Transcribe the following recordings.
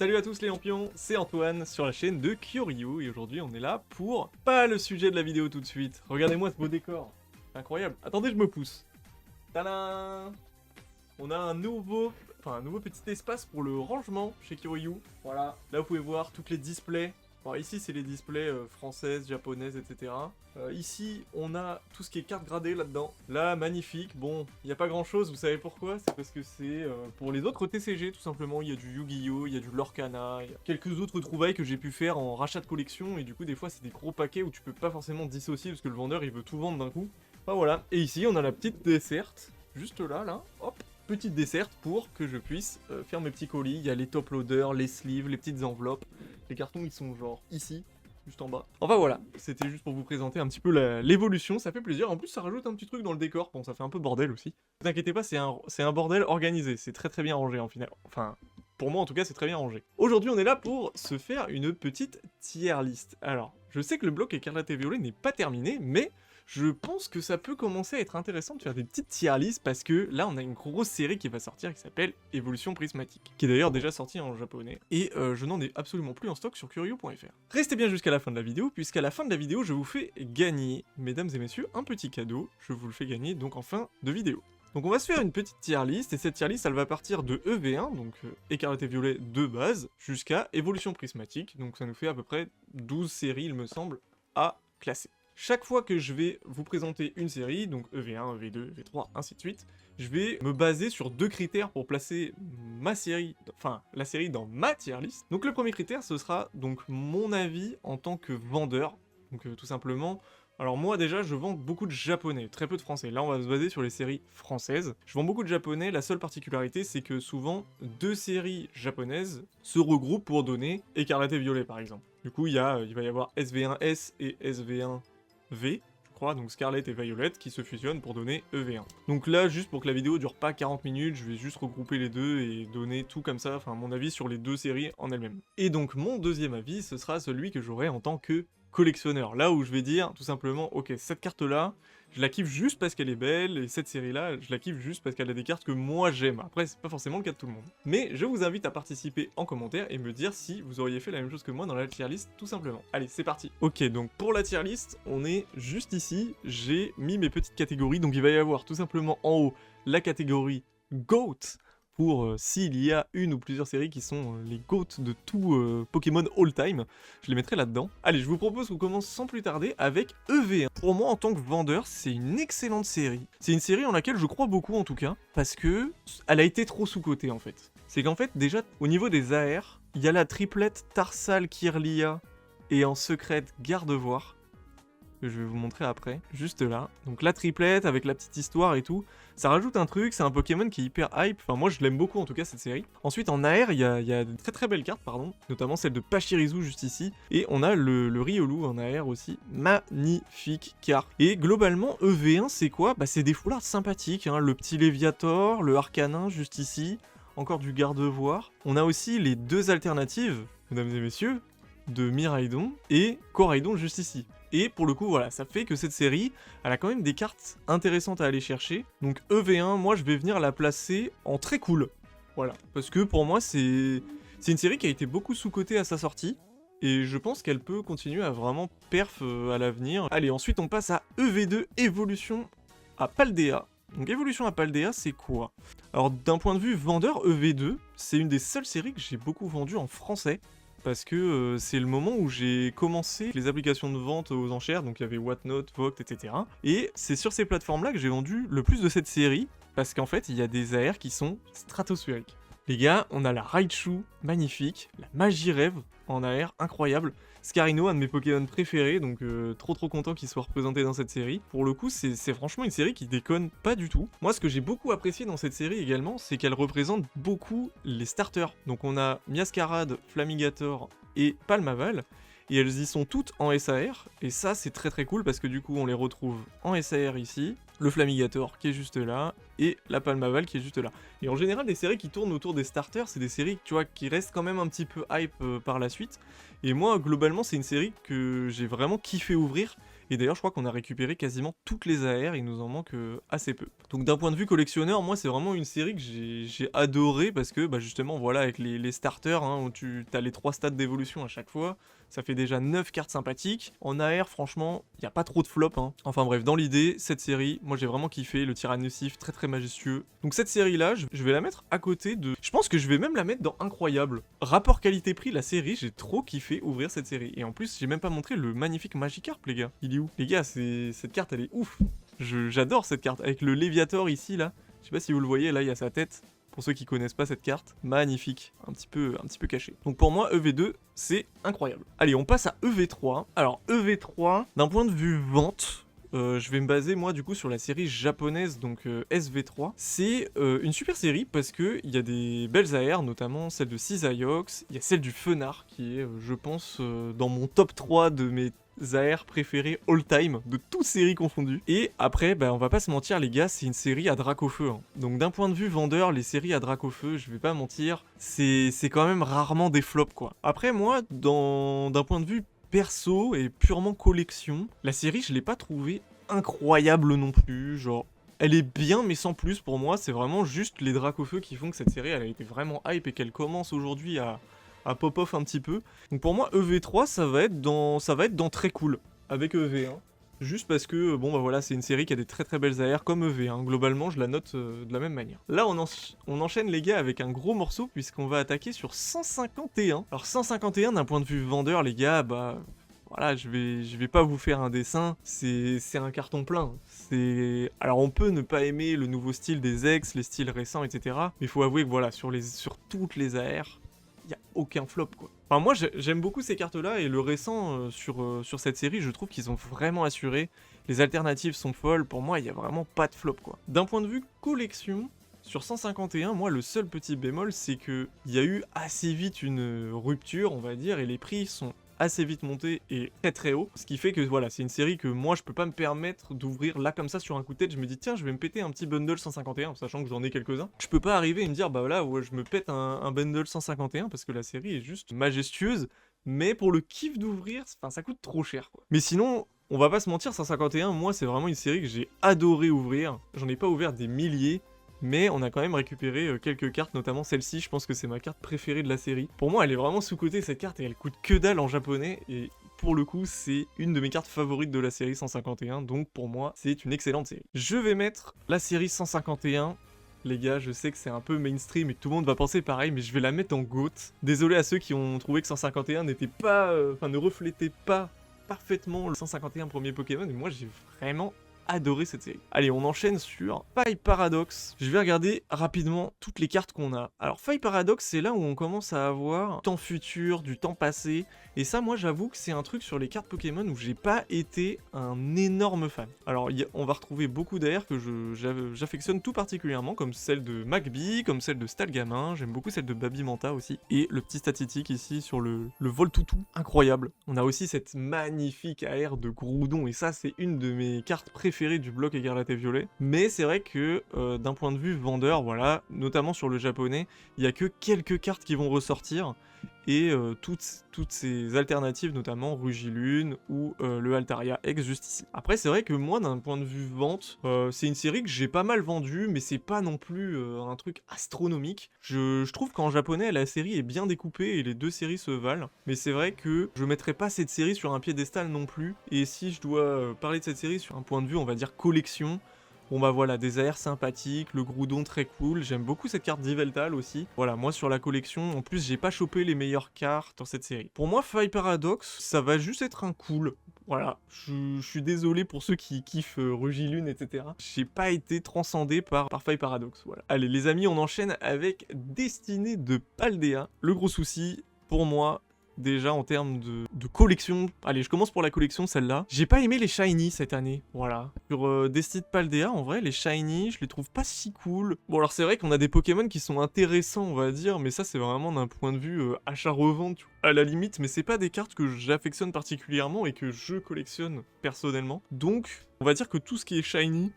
Salut à tous les lampions, c'est Antoine sur la chaîne de Kyoryu et aujourd'hui on est là pour pas le sujet de la vidéo tout de suite. Regardez-moi ce beau décor, c'est incroyable. Attendez, je me pousse. Tadam! On a un nouveau petit espace pour le rangement chez Kyoryu. Voilà, là vous pouvez voir toutes les displays. Alors ici c'est les displays françaises, japonaises, etc. Ici on a tout ce qui est cartes gradées là-dedans. Là, magnifique. Bon, il n'y a pas grand-chose, vous savez pourquoi? C'est parce que c'est pour les autres TCG tout simplement. Il y a du Yu-Gi-Oh, il y a du Lorcana, il y a quelques autres trouvailles que j'ai pu faire en rachat de collection. Et du coup des fois c'est des gros paquets où tu peux pas forcément dissocier parce que le vendeur il veut tout vendre d'un coup. Enfin voilà, et ici on a la petite desserte, juste là, hop. Petite desserte pour que je puisse faire mes petits colis. Il y a les top loaders, les sleeves, les petites enveloppes. Les cartons ils sont genre ici, juste en bas. Enfin voilà, c'était juste pour vous présenter un petit peu l'évolution, ça fait plaisir. En plus ça rajoute un petit truc dans le décor, bon ça fait un peu bordel aussi. Ne vous inquiétez pas, c'est un bordel organisé, c'est très bien rangé en final. Enfin, pour moi en tout cas c'est très bien rangé. Aujourd'hui on est là pour se faire une petite tier list. Alors, je sais que le bloc écarlate et violet n'est pas terminé, mais je pense que ça peut commencer à être intéressant de faire des petites tier lists parce que là on a une grosse série qui va sortir qui s'appelle Évolution Prismatique, qui est d'ailleurs déjà sortie en japonais, et je n'en ai absolument plus en stock sur Kyoryu.fr. Restez bien jusqu'à la fin de la vidéo, puisqu'à la fin de la vidéo je vous fais gagner, mesdames et messieurs, un petit cadeau, je vous le fais gagner donc en fin de vidéo. Donc on va se faire une petite tier list, et cette tier list elle va partir de EV1, donc écarlate et violet de base, jusqu'à Évolution Prismatique, donc ça nous fait à peu près 12 séries il me semble, à classer. Chaque fois que je vais vous présenter une série, donc EV1, EV2, EV3, ainsi de suite, je vais me baser sur deux critères pour placer ma série, enfin la série dans ma tier list. Donc le premier critère, ce sera donc mon avis en tant que vendeur. Donc tout simplement, alors moi déjà je vends beaucoup de japonais, très peu de français. Là on va se baser sur les séries françaises. Je vends beaucoup de japonais, la seule particularité c'est que souvent deux séries japonaises se regroupent pour donner écarlate et violet par exemple. Du coup il va y avoir SV1S et SV1V, je crois, donc Scarlet et Violet, qui se fusionnent pour donner EV1. Donc là, juste pour que la vidéo dure pas 40 minutes, je vais juste regrouper les deux et donner tout comme ça, enfin mon avis sur les deux séries en elles-mêmes. Et donc mon deuxième avis, ce sera celui que j'aurai en tant que collectionneur. Là où je vais dire tout simplement, ok, cette carte-là, je la kiffe juste parce qu'elle est belle, et cette série-là, je la kiffe juste parce qu'elle a des cartes que moi j'aime. Après, c'est pas forcément le cas de tout le monde. Mais je vous invite à participer en commentaire et me dire si vous auriez fait la même chose que moi dans la tier list, tout simplement. Allez, c'est parti. Ok, donc pour la tier list, on est juste ici. J'ai mis mes petites catégories, donc il va y avoir tout simplement en haut la catégorie GOAT, pour s'il y a une ou plusieurs séries qui sont les GOAT de tout Pokémon all-time, je les mettrai là-dedans. Allez, je vous propose qu'on commence sans plus tarder avec EV1. Pour moi, en tant que vendeur, c'est une excellente série. C'est une série en laquelle je crois beaucoup en tout cas, parce que elle a été trop sous-cotée en fait. C'est qu'en fait, déjà, au niveau des AR, il y a la triplette Tarsal, Kirlia et en secrète Gardevoir, que je vais vous montrer après, juste là. Donc la triplette avec la petite histoire et tout, ça rajoute un truc, c'est un Pokémon qui est hyper hype, enfin moi je l'aime beaucoup en tout cas cette série. Ensuite en AR, il y a de très belles cartes, pardon, notamment celle de Pachirisu juste ici, et on a le Riolu en AR aussi, magnifique carte. Et globalement, EV1 c'est quoi? Bah c'est des foulards sympathiques, hein. Le petit Léviator, le Arcanin juste ici, encore du Gardevoir. On a aussi les deux alternatives, mesdames et messieurs, de Miraidon et Coraidon juste ici. Et pour le coup, voilà, ça fait que cette série, elle a quand même des cartes intéressantes à aller chercher. Donc EV1, moi je vais venir la placer en très cool. Voilà, parce que pour moi c'est une série qui a été beaucoup sous-cotée à sa sortie. Et je pense qu'elle peut continuer à vraiment perf à l'avenir. Allez, ensuite on passe à EV2, Évolution à Paldea. Donc Évolution à Paldea, c'est quoi? Alors d'un point de vue vendeur, EV2, c'est une des seules séries que j'ai beaucoup vendues en français. Parce que c'est le moment où j'ai commencé les applications de vente aux enchères, donc il y avait Whatnot, Vogt, etc. Et c'est sur ces plateformes-là que j'ai vendu le plus de cette série, parce qu'en fait, il y a des AR qui sont stratosphériques. Les gars, on a la Raichu, magnifique, la Magirève en AR, incroyable, Scarino, un de mes Pokémon préférés, donc trop content qu'il soit représenté dans cette série. Pour le coup, c'est franchement une série qui déconne pas du tout. Moi, ce que j'ai beaucoup apprécié dans cette série également, c'est qu'elle représente beaucoup les starters. Donc on a Miascarade, Flamigator et Palmaval, et elles y sont toutes en SAR, et ça c'est très cool parce que du coup on les retrouve en SAR ici, le Flamigator qui est juste là, et la Palmaval qui est juste là. Et en général, des séries qui tournent autour des starters, c'est des séries, tu vois, qui restent quand même un petit peu hype par la suite. Et moi, globalement, c'est une série que j'ai vraiment kiffé ouvrir. Et d'ailleurs, je crois qu'on a récupéré quasiment toutes les AR, il nous en manque assez peu. Donc d'un point de vue collectionneur, moi, c'est vraiment une série que j'ai adoré parce que, bah, justement, voilà, avec les starters, hein, où tu as les 3 stades d'évolution à chaque fois, ça fait déjà 9 cartes sympathiques. En AR, franchement, il n'y a pas trop de flop, hein. Enfin bref, dans l'idée, cette série, moi j'ai vraiment kiffé, le Tyrannosif, très très majestueux. Donc cette série-là, je vais la mettre à côté de... Je pense que je vais même la mettre dans Incroyable. Rapport qualité-prix, la série, j'ai trop kiffé ouvrir cette série. Et en plus, j'ai même pas montré le magnifique Magikarp, les gars. Il est où? Les gars, cette carte, elle est ouf. J'adore cette carte, avec le Léviator ici, là. Je sais pas si vous le voyez, là, il y a sa tête. Pour ceux qui connaissent pas cette carte, magnifique, un petit peu caché. Donc pour moi, EV2, c'est incroyable. Allez, on passe à EV3. Alors EV3, d'un point de vue vente, je vais me baser moi du coup sur la série japonaise, donc SV3. C'est une super série parce que il y a des belles AR, notamment celle de Cisaiox, il y a celle du Fenard qui est, je pense, dans mon top 3 de mes AR préféré all time, de toutes séries confondues. Et après, bah, on va pas se mentir les gars, c'est une série à Dracofeu. Hein. Donc d'un point de vue vendeur, les séries à Dracofeu, je vais pas mentir, c'est quand même rarement des flops quoi. Après moi, d'un point de vue perso et purement collection, la série je l'ai pas trouvée incroyable non plus, genre... Elle est bien mais sans plus pour moi, c'est vraiment juste les Dracofeu qui font que cette série elle a été vraiment hype et qu'elle commence aujourd'hui à pop-off un petit peu. Donc pour moi, EV3, ça va être dans très cool, avec EV1. Juste parce que, bon bah voilà, c'est une série qui a des très très belles AR comme EV1. Globalement, je la note de la même manière. Là, on enchaîne les gars avec un gros morceau, puisqu'on va attaquer sur 151. Alors 151, d'un point de vue vendeur, les gars, bah... Voilà, je vais pas vous faire un dessin, c'est un carton plein. Alors on peut ne pas aimer le nouveau style des ex, les styles récents, etc. Mais il faut avouer que voilà, sur toutes les AR, y a aucun flop quoi. Enfin moi j'aime beaucoup ces cartes là et le récent sur cette série je trouve qu'ils ont vraiment assuré. Les alternatives sont folles, pour moi il y a vraiment pas de flop quoi. D'un point de vue collection, sur 151, moi le seul petit bémol c'est que il y a eu assez vite une rupture on va dire et les prix sont assez vite monté et très très haut, ce qui fait que voilà, c'est une série que moi je peux pas me permettre d'ouvrir là comme ça sur un coup de tête, je me dis tiens je vais me péter un petit bundle 151, sachant que j'en ai quelques-uns, je peux pas arriver et me dire bah voilà ouais, je me pète un bundle 151 parce que la série est juste majestueuse, mais pour le kiff d'ouvrir, enfin ça coûte trop cher quoi. Mais sinon, on va pas se mentir, 151, moi c'est vraiment une série que j'ai adoré ouvrir, j'en ai pas ouvert des milliers, mais on a quand même récupéré quelques cartes, notamment celle-ci, je pense que c'est ma carte préférée de la série. Pour moi, elle est vraiment sous-cotée cette carte et elle coûte que dalle en japonais, et pour le coup, c'est une de mes cartes favorites de la série 151, donc pour moi, c'est une excellente série. Je vais mettre la série 151. Les gars, je sais que c'est un peu mainstream et que tout le monde va penser pareil, mais je vais la mettre en GOAT. Désolé à ceux qui ont trouvé que 151 n'était pas... ne reflétait pas parfaitement le 151 premier Pokémon, et moi j'ai vraiment adoré cette série. Allez, on enchaîne sur Faille Paradox. Je vais regarder rapidement toutes les cartes qu'on a. Alors, Faille Paradox, c'est là où on commence à avoir du temps futur, du temps passé. Et ça, moi, j'avoue que c'est un truc sur les cartes Pokémon où j'ai pas été un énorme fan. Alors, on va retrouver beaucoup d'AR que j'affectionne tout particulièrement, comme celle de Magby, comme celle de Stalgamin. J'aime beaucoup celle de Babimanta aussi. Et le petit statistique ici sur le Voltoutou, incroyable. On a aussi cette magnifique AR de Groudon. Et ça, c'est une de mes cartes préférées du bloc écarlate et violet, mais c'est vrai que d'un point de vue vendeur, voilà, notamment sur le japonais, il y a que quelques cartes qui vont ressortir, et toutes ces alternatives, notamment Rugilune ou le Altaria X juste ici. Après c'est vrai que moi d'un point de vue vente, c'est une série que j'ai pas mal vendue, mais c'est pas non plus un truc astronomique. Je trouve qu'en japonais la série est bien découpée et les deux séries se valent, mais c'est vrai que je mettrais pas cette série sur un piédestal non plus, et si je dois parler de cette série sur un point de vue on va dire collection, bon bah voilà, des AR sympathiques, le Groudon très cool, j'aime beaucoup cette carte d'Yveltal aussi. Voilà, moi sur la collection, en plus j'ai pas chopé les meilleures cartes dans cette série. Pour moi, Faille Paradox, ça va juste être un cool. Voilà, je suis désolé pour ceux qui kiffent Rugilune, etc. J'ai pas été transcendé par Faille Paradox, voilà. Allez les amis, on enchaîne avec Destinée de Paldea. Le gros souci, pour moi, déjà en termes de collection. Allez, je commence pour la collection, celle-là. J'ai pas aimé les shiny cette année, voilà. Sur Destinée de Paldea, en vrai, les shiny, je les trouve pas si cool. Bon, alors c'est vrai qu'on a des Pokémon qui sont intéressants, on va dire, mais ça, c'est vraiment d'un point de vue achat-revente, à la limite, mais c'est pas des cartes que j'affectionne particulièrement et que je collectionne personnellement. Donc, on va dire que tout ce qui est shiny,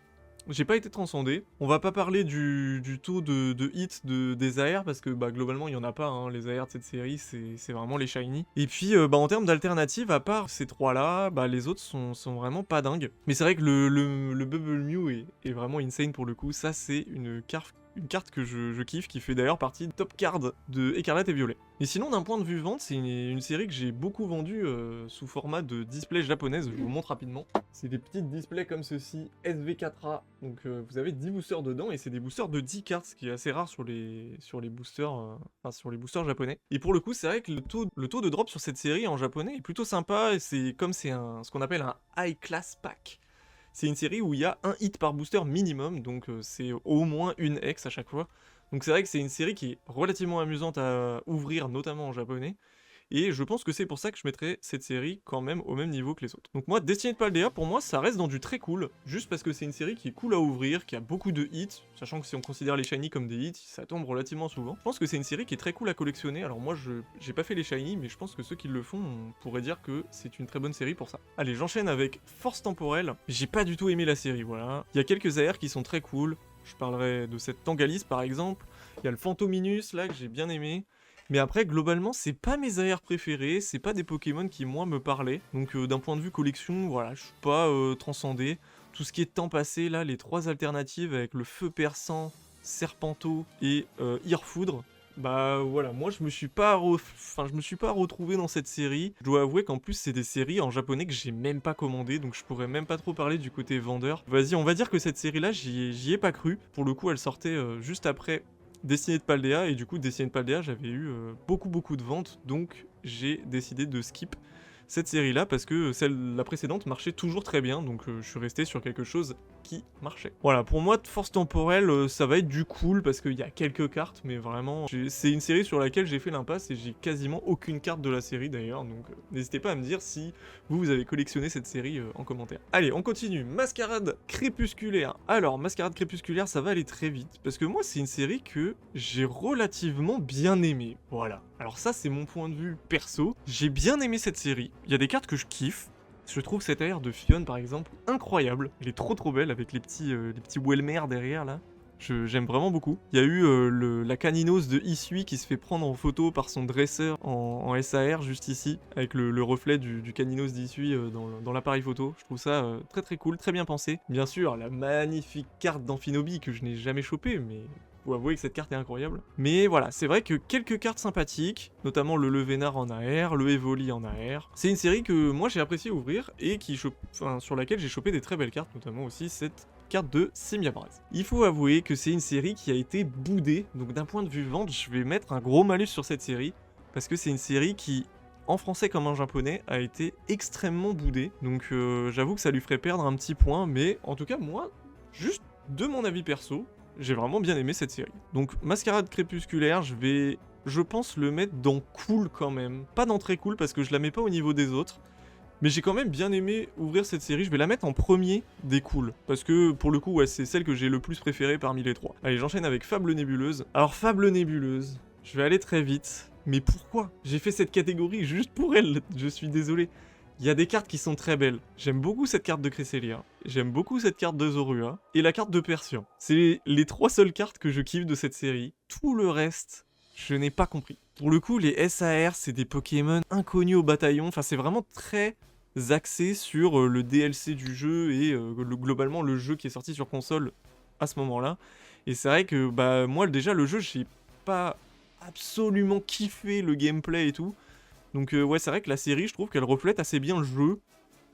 j'ai pas été transcendé. On va pas parler du taux de hit des AR parce que bah, globalement il y en a pas, hein. Les AR de cette série c'est vraiment les shiny. Et puis bah, en termes d'alternatives, à part ces trois là, bah, les autres sont vraiment pas dingues. Mais c'est vrai que le Bubble Mew est vraiment insane pour le coup. Ça c'est une carte que je kiffe, qui fait d'ailleurs partie de top card de Écarlate et Violet. Et sinon, d'un point de vue vente, c'est une série que j'ai beaucoup vendue sous format de display japonaise. Je vous montre rapidement. C'est des petits displays comme ceci, SV4A. Donc vous avez 10 boosters dedans et c'est des boosters de 10 cartes, ce qui est assez rare sur les boosters, sur les boosters japonais. Et pour le coup, c'est vrai que le taux de drop sur cette série en japonais est plutôt sympa. Et c'est comme c'est ce qu'on appelle un high class pack. C'est une série où il y a un hit par booster minimum, donc c'est au moins une X à chaque fois. Donc c'est vrai que c'est une série qui est relativement amusante à ouvrir, notamment en japonais. Et je pense que c'est pour ça que je mettrais cette série quand même au même niveau que les autres. Donc moi, Destiny de Paldea, pour moi, ça reste dans du très cool, juste parce que c'est une série qui est cool à ouvrir, qui a beaucoup de hits, sachant que si on considère les shiny comme des hits, ça tombe relativement souvent. Je pense que c'est une série qui est très cool à collectionner. Alors moi, j'ai pas fait les shiny, mais je pense que ceux qui le font, on pourrait dire que c'est une très bonne série pour ça. Allez, j'enchaîne avec Force Temporelle. J'ai pas du tout aimé la série, voilà. Il y a quelques AR qui sont très cool. Je parlerai de cette Tangalis par exemple. Il y a le Phantominus là que j'ai bien aimé. Mais après, globalement, c'est pas mes AR préférés, c'est pas des Pokémon qui, moi, me parlaient. Donc, d'un point de vue collection, voilà, je suis pas transcendé. Tout ce qui est temps passé, là, les trois alternatives avec le Feu Perçant, Serpenteau et Irfoudre, bah voilà, moi je me suis pas retrouvé dans cette série. Je dois avouer qu'en plus c'est des séries en japonais que j'ai même pas commandées, donc je pourrais même pas trop parler du côté vendeur. Vas-y, on va dire que cette série là, j'y ai pas cru. Pour le coup, elle sortait juste après Destiny de Paldea, et du coup Destiny de Paldea j'avais eu beaucoup de ventes, donc j'ai décidé de skip cette série là parce que la précédente marchait toujours très bien, donc je suis resté sur quelque chose qui marchait. Voilà, pour moi, Force Temporelle, ça va être du cool parce qu'il y a quelques cartes, mais vraiment, c'est une série sur laquelle j'ai fait l'impasse et j'ai quasiment aucune carte de la série d'ailleurs, donc n'hésitez pas à me dire si vous avez collectionné cette série en commentaire. Allez, on continue. Mascarade Crépusculaire. Alors, Mascarade Crépusculaire, ça va aller très vite parce que moi, c'est une série que j'ai relativement bien aimée. Voilà. Alors ça, c'est mon point de vue perso. J'ai bien aimé cette série. Il y a des cartes que je kiffe. Je trouve cette AR de Fionn par exemple incroyable. Elle est trop belle avec les petits Welmer derrière là. J'aime vraiment beaucoup. Il y a eu la Caninos de Isui qui se fait prendre en photo par son dresseur en SAR juste ici, avec le reflet du Caninos d'Isui dans l'appareil photo. Je trouve ça très cool, très bien pensé. Bien sûr, la magnifique carte d'Amphinobi que je n'ai jamais chopée, mais faut avouer que cette carte est incroyable. Mais voilà, c'est vrai que quelques cartes sympathiques, notamment le Levénard en AR, le Evoli en AR. C'est une série que moi j'ai apprécié ouvrir et sur laquelle j'ai chopé des très belles cartes, notamment aussi cette carte de Simiabraz. Il faut avouer que c'est une série qui a été boudée, donc d'un point de vue vente, je vais mettre un gros malus sur cette série, parce que c'est une série qui, en français comme en japonais, a été extrêmement boudée. Donc j'avoue que ça lui ferait perdre un petit point, mais en tout cas moi, juste de mon avis perso, j'ai vraiment bien aimé cette série. Donc Mascarade Crépusculaire, je pense le mettre dans cool quand même. Pas dans très cool parce que je la mets pas au niveau des autres. Mais j'ai quand même bien aimé ouvrir cette série, je vais la mettre en premier des cools. Parce que pour le coup, ouais, c'est celle que j'ai le plus préférée parmi les trois. Allez, j'enchaîne avec Fable Nébuleuse. Alors Fable Nébuleuse, je vais aller très vite. Mais pourquoi? J'ai fait cette catégorie juste pour elle, je suis désolé. Il y a des cartes qui sont très belles. J'aime beaucoup cette carte de Cresselia, j'aime beaucoup cette carte de Zorua, et la carte de Persian. C'est les trois seules cartes que je kiffe de cette série. Tout le reste, je n'ai pas compris. Pour le coup, les SAR, c'est des Pokémon inconnus au bataillon. Enfin, c'est vraiment très axé sur le DLC du jeu et globalement le jeu qui est sorti sur console à ce moment-là. Et c'est vrai que bah moi déjà le jeu, j'ai pas absolument kiffé le gameplay et tout. Donc ouais, c'est vrai que la série, je trouve qu'elle reflète assez bien le jeu.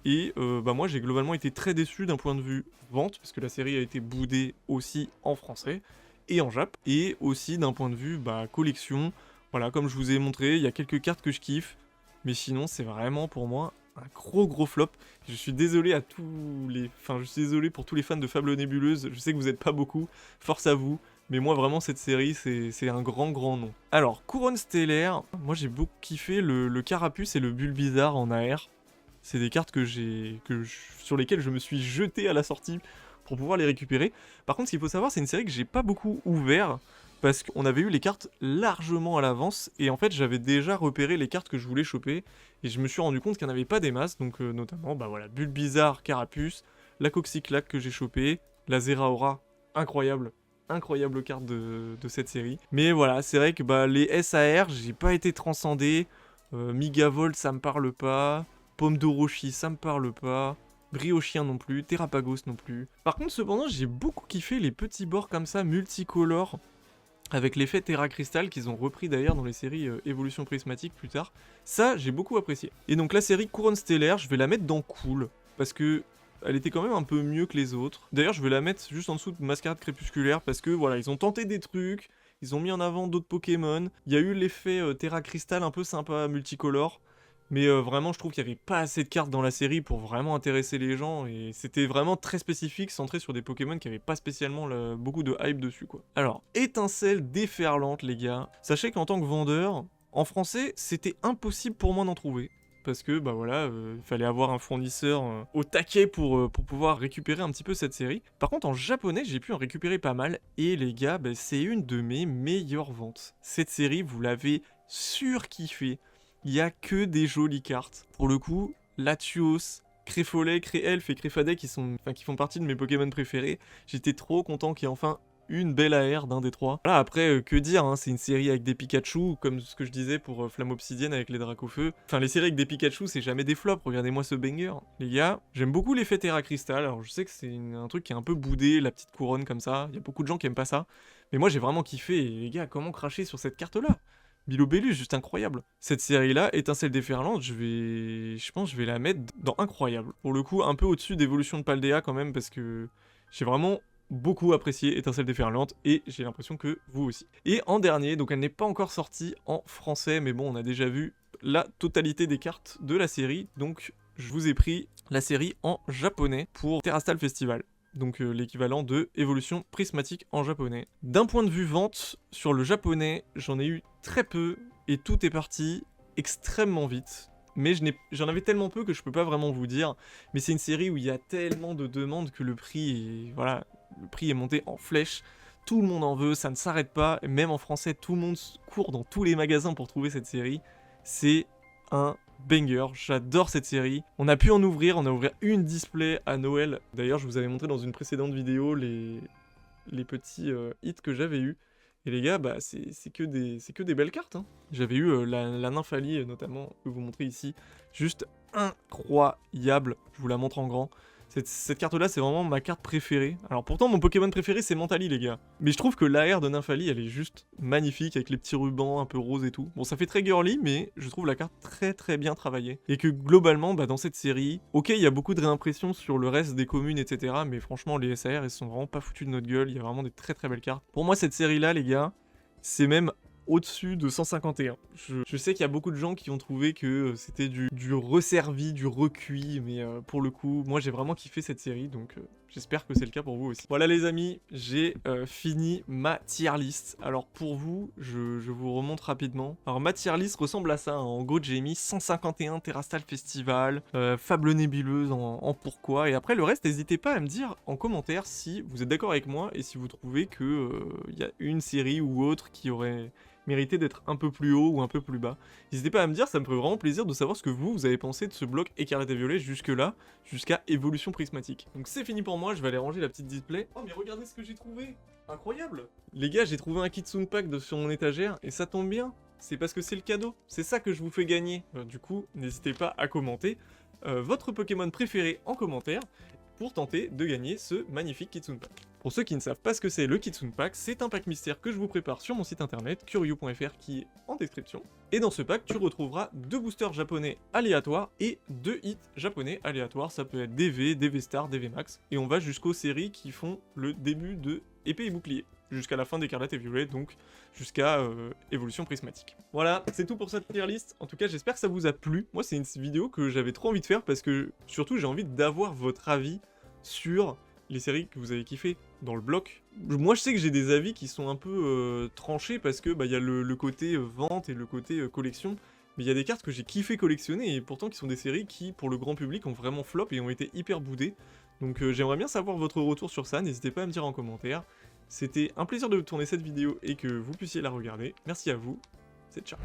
Et bah moi, j'ai globalement été très déçu d'un point de vue vente, parce que la série a été boudée aussi en français et en jap. Et aussi d'un point de vue bah, collection. Voilà, comme je vous ai montré, il y a quelques cartes que je kiffe. Mais sinon, c'est vraiment pour moi un gros flop. Je suis désolé à je suis désolé pour tous les fans de Fable Nébuleuse. Je sais que vous n'êtes pas beaucoup. Force à vous. Mais moi, vraiment, cette série, c'est un grand nom. Alors, Couronne Stellaire, moi j'ai beaucoup kiffé le Carapuce et le Bulbizarre en AR. C'est des cartes sur lesquelles je me suis jeté à la sortie pour pouvoir les récupérer. Par contre, ce qu'il faut savoir, c'est une série que j'ai pas beaucoup ouvert, parce qu'on avait eu les cartes largement à l'avance, et en fait, j'avais déjà repéré les cartes que je voulais choper, et je me suis rendu compte qu'il n'y en avait pas des masses, donc notamment, bah voilà, Bulbizarre, Carapuce, la Coxyclaque que j'ai chopé, La Zeraora, incroyable. Incroyable carte de cette série. Mais voilà, c'est vrai que bah, les SAR, j'ai pas été transcendé. Migavolt, ça me parle pas. Pomme d'Orochi, ça me parle pas. Briochien non plus. Terrapagos non plus. Par contre, cependant, j'ai beaucoup kiffé les petits bords comme ça, multicolores. Avec l'effet Terra Crystal qu'ils ont repris d'ailleurs dans les séries Évolution Prismatique plus tard. Ça, j'ai beaucoup apprécié. Et donc la série Couronne Stellaire, je vais la mettre dans Cool. Parce que elle était quand même un peu mieux que les autres. D'ailleurs, je vais la mettre juste en dessous de Mascarade Crépusculaire parce que voilà, ils ont tenté des trucs, ils ont mis en avant d'autres Pokémon. Il y a eu l'effet Terra Crystal un peu sympa, multicolore. Mais vraiment, je trouve qu'il n'y avait pas assez de cartes dans la série pour vraiment intéresser les gens. Et c'était vraiment très spécifique, centré sur des Pokémon qui n'avaient pas spécialement beaucoup de hype dessus, quoi. Alors, étincelle déferlante, les gars. Sachez qu'en tant que vendeur, en français, c'était impossible pour moi d'en trouver. Parce que, bah voilà, il fallait avoir un fournisseur au taquet pour pouvoir récupérer un petit peu cette série. Par contre, en japonais, j'ai pu en récupérer pas mal. Et les gars, bah, c'est une de mes meilleures ventes. Cette série, vous l'avez surkiffée. Il y a que des jolies cartes. Pour le coup, Latios, Créfollet, Créelf et Créfadek qui font partie de mes Pokémon préférés. J'étais trop content qu'il y ait enfin une belle AR d'un des trois. Voilà, après, que dire, hein, c'est une série avec des Pikachu, comme ce que je disais pour Flamme Obsidienne avec les Dracofeu. Enfin, les séries avec des Pikachu, c'est jamais des flops, regardez-moi ce banger. Les gars, j'aime beaucoup l'effet Terra Crystal, alors je sais que c'est un truc qui est un peu boudé, la petite couronne comme ça, il y a beaucoup de gens qui aiment pas ça. Mais moi j'ai vraiment kiffé, et les gars, comment cracher sur cette carte-là? Bilobellus, juste incroyable. Cette série-là, Étincelle déferlante, je pense que je vais la mettre dans incroyable. Pour le coup, un peu au-dessus d'Évolution de Paldea quand même, parce que j'ai vraiment beaucoup apprécié Étincelle déferlante, et j'ai l'impression que vous aussi. Et en dernier, donc elle n'est pas encore sortie en français, mais bon, on a déjà vu la totalité des cartes de la série, donc je vous ai pris la série en japonais pour Terrastal Festival. Donc l'équivalent de Évolution Prismatique en japonais. D'un point de vue vente, sur le japonais, j'en ai eu très peu, et tout est parti extrêmement vite. Mais j'en avais tellement peu que je peux pas vraiment vous dire. Mais c'est une série où il y a tellement de demandes que le prix est monté en flèche. Tout le monde en veut, ça ne s'arrête pas. Même en français, tout le monde court dans tous les magasins pour trouver cette série. C'est un banger, j'adore cette série. On a pu en ouvrir, on a ouvert une display à Noël. D'ailleurs, je vous avais montré dans une précédente vidéo les petits hits que j'avais eu. Et les gars, bah c'est que des belles cartes, hein. J'avais eu la Nymphalie notamment, que je vous montrer ici. Juste incroyable, je vous la montre en grand. Cette carte-là, c'est vraiment ma carte préférée. Alors pourtant, mon Pokémon préféré, c'est Mentali, les gars. Mais je trouve que l'AR de Nymphalie, elle est juste magnifique, avec les petits rubans un peu roses et tout. Bon, ça fait très girly, mais je trouve la carte très très bien travaillée. Et que globalement, bah, dans cette série, ok, il y a beaucoup de réimpressions sur le reste des communes, etc. Mais franchement, les SAR, elles sont vraiment pas foutues de notre gueule. Il y a vraiment des très très belles cartes. Pour moi, cette série-là, les gars, c'est même au-dessus de 151. Je sais qu'il y a beaucoup de gens qui ont trouvé que c'était du resservi, du recuit, mais pour le coup, moi j'ai vraiment kiffé cette série, donc j'espère que c'est le cas pour vous aussi. Voilà les amis, j'ai fini ma tier list. Alors pour vous, je vous remonte rapidement. Alors ma tier list ressemble à ça, hein. En gros j'ai mis 151 Terrastal Festival, Fable Nébuleuse en pourquoi, et après le reste, n'hésitez pas à me dire en commentaire si vous êtes d'accord avec moi, et si vous trouvez que y a une série ou autre qui aurait mérité d'être un peu plus haut ou un peu plus bas. N'hésitez pas à me dire, ça me ferait vraiment plaisir de savoir ce que vous avez pensé de ce bloc écarlate et violet jusque-là, jusqu'à Évolution Prismatique. Donc c'est fini pour moi, je vais aller ranger la petite display. Oh mais regardez ce que j'ai trouvé, incroyable. Les gars, j'ai trouvé un Kitsune Pack sur mon étagère, et ça tombe bien, c'est parce que c'est le cadeau. C'est ça que je vous fais gagner. Du coup, n'hésitez pas à commenter votre Pokémon préféré en commentaire, pour tenter de gagner ce magnifique Kitsune Pack. Pour ceux qui ne savent pas ce que c'est le Kitsune Pack, c'est un pack mystère que je vous prépare sur mon site internet, Kuryu.fr, qui est en description. Et dans ce pack, tu retrouveras 2 boosters japonais aléatoires et 2 hits japonais aléatoires. Ça peut être DV, DV Star, DV Max. Et on va jusqu'aux séries qui font le début de épée et bouclier, jusqu'à la fin d'Écarlate et Violet, donc jusqu'à Évolution Prismatique. Voilà, c'est tout pour cette tier list. En tout cas, j'espère que ça vous a plu. Moi, c'est une vidéo que j'avais trop envie de faire parce que, surtout, j'ai envie d'avoir votre avis sur les séries que vous avez kiffé dans le bloc. Moi, je sais que j'ai des avis qui sont un peu tranchés parce que y a le côté vente et le côté collection. Mais il y a des cartes que j'ai kiffé collectionner et pourtant qui sont des séries qui, pour le grand public, ont vraiment flop et ont été hyper boudées. Donc j'aimerais bien savoir votre retour sur ça, n'hésitez pas à me dire en commentaire. C'était un plaisir de tourner cette vidéo et que vous puissiez la regarder. Merci à vous, c'est ciao.